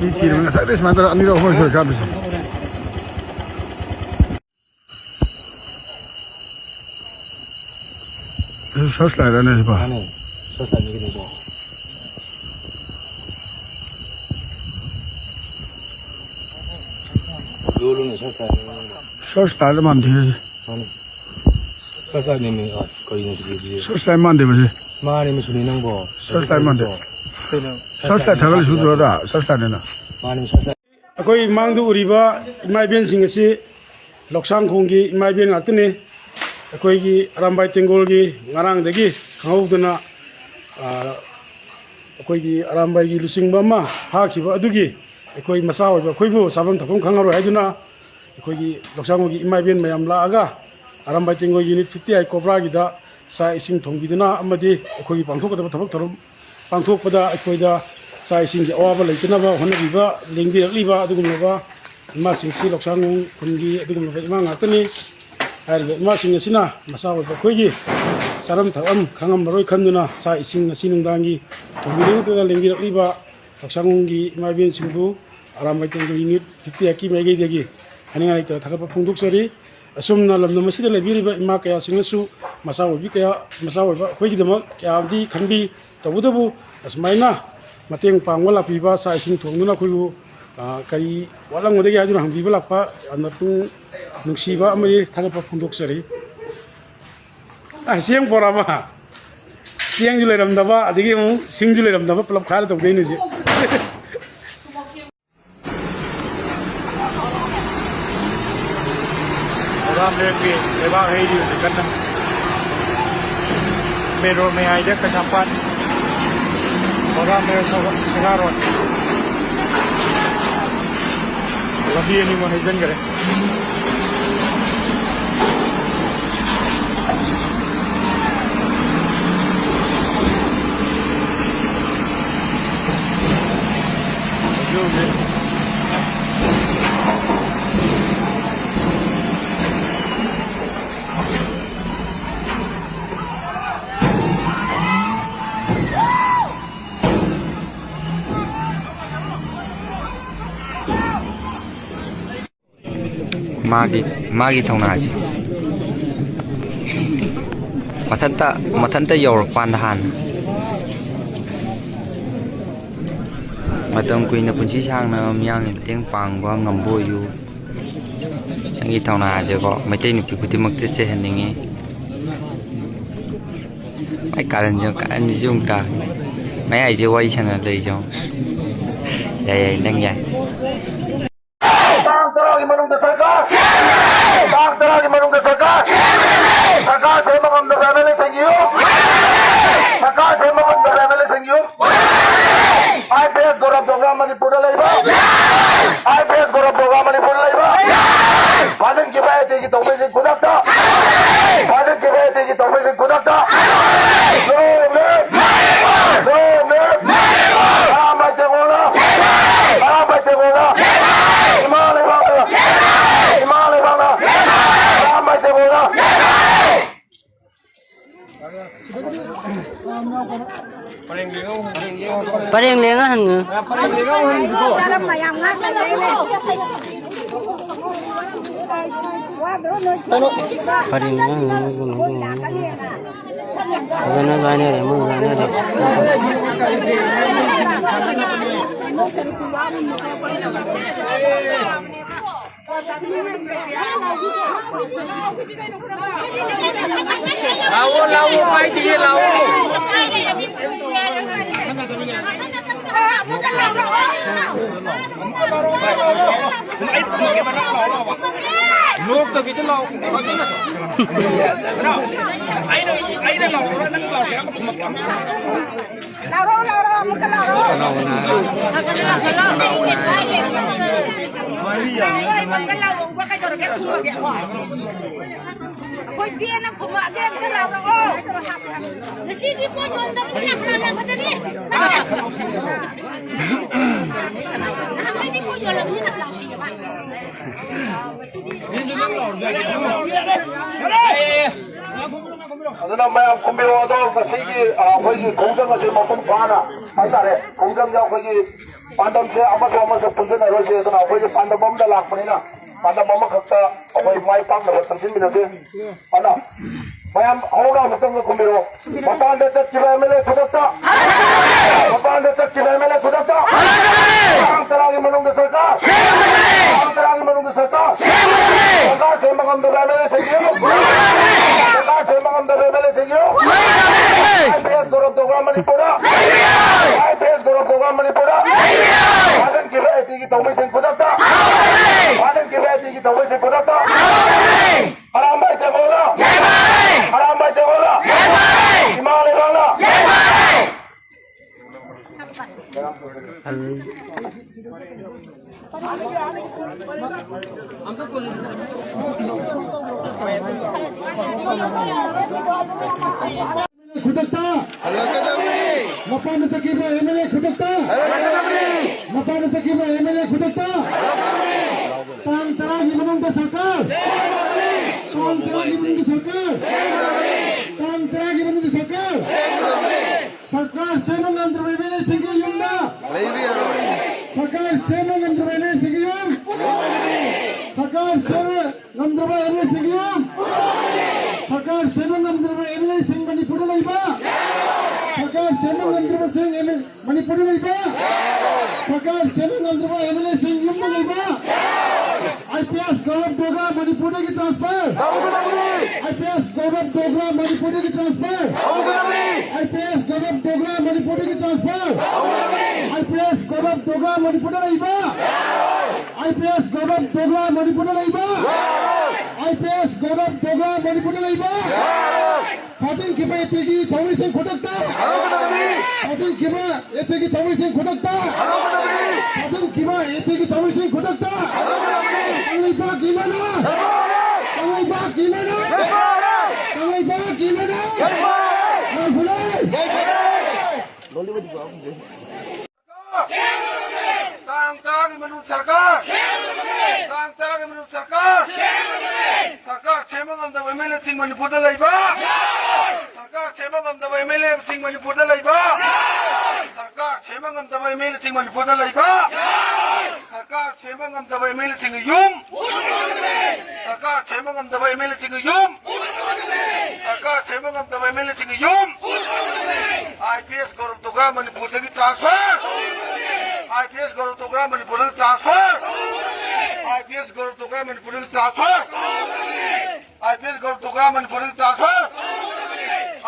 이 뒤로 사이드에서 만들어 아니라고 하면 가면서. 설사이라네 봐. 아니, 설사 이게 되죠. 요로는 설사. 설사이만 돼. 아니, 설사님이 거의 있는 집이지. 설사이만 돼 보지. 마님이 순이는 거. 설사이만 돼. 설사 저걸 수들어다. 설사는. 마님 설사. अकोई मांगदु उरिबा इमाइबेन सिंह असि लोकसांग खोंगी इमाइबेन आतने अकोई की अरामबाई तेंगोल की ngarang दगी खंगौदना अकोई की अरामबाई की लुसिंगबा मा हाखिबा अदुगी अकोई मसा होइबा अकोइबु साबम थफम खंगारो हाइदुना अकोई की लोकसांग की इमाइबेन मयाम लागा अरामबाई तेंगोल यूनिट 50 कोबरा गिदा सा इसिंग थोंगिदना अमदि अकोई पांथोकदबा थबक थरम पांथोकपदा अकोइदा सा इसिंग अवाबा लेतनबा होनबिबा लेंबिरक्लिबा अदुगुमबा इमासिंगसि लोकसांग खुनगी अदुगुमबा इमा ngakani हारिबा इमासिंग असिना मसा होइबा अखोइगी चारम थकम खंगम मरोय खन्दुना सा इसिंग असि नुंदांगी थोंगिरेंगतदा लेंबिरक्लिबा लोकसांगगी इमाबेन सिंगबु अरामबाई तेंगोल यूनिट 50 की माइगैदगी हनिंगाइ ता थगप फोंदोकसरी असुमना लमदम मसिदा लेबिरिबा इमा कया सिंगसु मसा होइबि कया मसा होइबा अखोइगिदमक कयामदि खनबि तबुदबु असमाइना मतंग पांगवा लापीबा सा इसिंग थोंदुना खुयु कई वालंगदगी हाजुना हंबीबा लापा अनतु नुक्सीबा अमरि थागपा फोंदोकसरी सिंग पोराबा सिंग जु लेरमदबा अदगी मु सिंग जु लेरमदबा पलब खार तौदैनु जे राम लेके लेबा हेदी कन्ना मेरो में आइदे कसापान orang merasa sekarang lebih ini mau hujan kali. मागी थौनाजी मथंता यौरपान हान मतम कुइना पुंसी सांगना मियांग तेंग पांगबा ngamboi नंगी थौनाजे को मैतै नुपि खुदिमक्ति चेहनिंगे माइ कारण जुंग ता मै आइजे वाई सना दैजो याय नंग याय सरकार से मगम द फैमिली संगियो सरकार से मगम द फैमिली संगियो आईपीएस गौरव प्रोग्राम मणिपुर लाइबा आईपीएस गौरव प्रोग्राम मणिपुर लाइबा भाजन की बायते की तौबे से खुदाता भाजन की बायते की तौबे से खुदाता नो ले आराम बैठे गोला हिमालय वाला आराम बैठे गोला Pareng lengan nge. Pareng lengan. Karena gane deh, mau gane deh. Lawo, mai dia lawo. Nước từ cái lầu ấy nó lầu nó lầu thì nó có một lầu Koi biar nak kau mak dia kita lawan oh. Nasi di pun orang dah nak nak macam ni. Nak ini pun orang ni nak lawan siapa? Ini juga lawan. Ada. ꯑꯗꯨꯅ ꯃꯌꯥꯝ ꯈꯨꯝꯕꯤꯔꯛꯑꯣ ꯑꯗꯣ ꯉꯁꯤꯒꯤ ꯑꯩꯈꯣꯏꯒꯤ ꯈꯣꯡꯖꯪ ꯑꯁꯤ ꯃꯄꯨꯡ ꯐꯥꯅ ꯍꯥꯏꯇꯥꯔꯦ ꯈꯣꯡꯖꯪꯁꯦ ꯑꯩꯈꯣꯏꯒꯤ ꯄꯥꯟꯗꯝꯁꯦ ꯑꯃꯁꯨ ꯄꯨꯟꯁꯤꯟꯅꯔꯣꯏꯁꯦ ꯑꯗꯨꯅ ꯑꯩꯈꯣꯏꯒꯤ ꯄꯥꯟꯗꯝ ꯑꯃꯗ ꯂꯥꯛꯄꯅꯤꯅ ꯄꯥꯟꯗꯝ ꯑꯃꯈꯛꯇ ꯑꯩꯈꯣꯏ ꯃꯥꯏ ꯄꯥꯛꯅꯕ ꯆꯪꯁꯤꯟꯃꯤꯟꯅꯁꯦ ꯑꯗꯨꯅ ꯃꯌꯥꯝ ꯍꯧꯅ ꯑꯃꯨꯛꯇꯪꯒ ꯈꯨꯝꯕꯤꯔꯛꯑꯣ ꯃꯄꯥꯟꯗ ꯆꯠꯈꯤꯕ MLA ꯈꯨꯗꯛꯇ ꯃꯄꯥꯟꯗ ꯆꯠꯈꯤꯕ MLA ꯈꯨꯗꯛꯇ ꯇꯥꯡ 10ꯒꯤ ꯃꯅꯨꯡꯗ ꯁꯔꯀꯥꯔ ꯇꯥꯡ 10ꯒꯤ ꯃꯅꯨꯡꯗ ꯁꯔꯀꯥꯔ ꯁꯦꯝꯕ ꯉꯝꯗꯕ MLAꯁꯤꯡꯒꯤ सरकार सेवा अंदर MLA सिंगियो IPS गौरव दोगरा मणिपुरा IPS गौरव दोगरा मणिपुरा भाषण की बेटी की तौबे सिंह खुदाता भाषण की बेटी की तौबे सिंह खुदाता आराम भाई से बोला आराम भाई से बोला हिमालय वाला खुदकता मपान सकीबा MLA खुदकता मपान सकीबा MLA खुदकता तांग तरागी मनोंग सरकार तांग तरागी मनोंग सरकार तांग तरागी मनोंग सरकार सरकार सेवन अंदर MLA सिंह युंदा सरकार सेवन अंदर MLA सिंह युंग सरकार सेवन अंदर MLA सिंह युंग सरकार सेवन अंदर MLA सिंह मणिपुर लाइबा सरकार सेवन अंदर सिंह मणिपुर लाइबा सरकार सेवन अंदर MLA सिंह युंग लाइबा IPS गौरव डोगरा मणिपुर की ट्रांसफर IPS गौरव डोगरा मणिपुर की ट्रांसफर IPS गौरव डोगरा मणिपुर की ट्रांसफर IPS गौरव डोगरा मणिपुर लाइबा IPS गौरव डोगरा मणिपुर लाइबा IPS गौरव डोगरा मणिपुर लाइबा फाजिल किबा एतेगी थौरी सिंह खुदकता फाजिल किबा एतेगी थौरी सिंह खुदकता फाजिल किबा एतेगी थौरी सिंह खुदकता Tangaiba gimana? Tangaiba gimana? Tangaiba gimana? Mulai. Tang taragi menurut सरकार tang taragi menurut सरकार सरकार सेवा अंदर MLA सिंह मणिपुर लाइबा सरकार सेवा अंदर MLA सिंह मणिपुर लाइबा सरकार सेवा अंदर MLA सिंह मणिपुर लाइबा सरकार सेवा अंदर MLA सिंह युम सरकार सेवा अंदर MLA सिंह युम सरकार सेवा अंदर MLA सिंह युम IPS गौरव दोगरा मणिपुर की ट्रांसफर IPS गौरव दोगरा मणिपुर की ट्रांसफर IPS गौरव दोगरा मणिपुर की ट्रांसफर IPS गौरव दोगरा मणिपुर की ट्रांसफर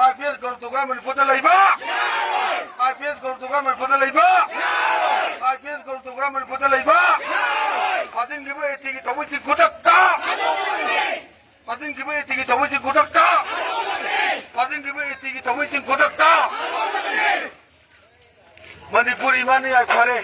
IPS गौरव दोगरा मणिपुर लाइबा IPS गौरव दोगरा मणिपुर लाइबा IPS गौरव दोगरा मणिपुर लाइबा फाजिन गिबो एतिगी तौबुची खुदकता फाजिन गिबो एतिगी तौबुची खुदकता फाजिन गिबो एतिगी तौबुची खुदकता मणिपुर इमानी याय फरे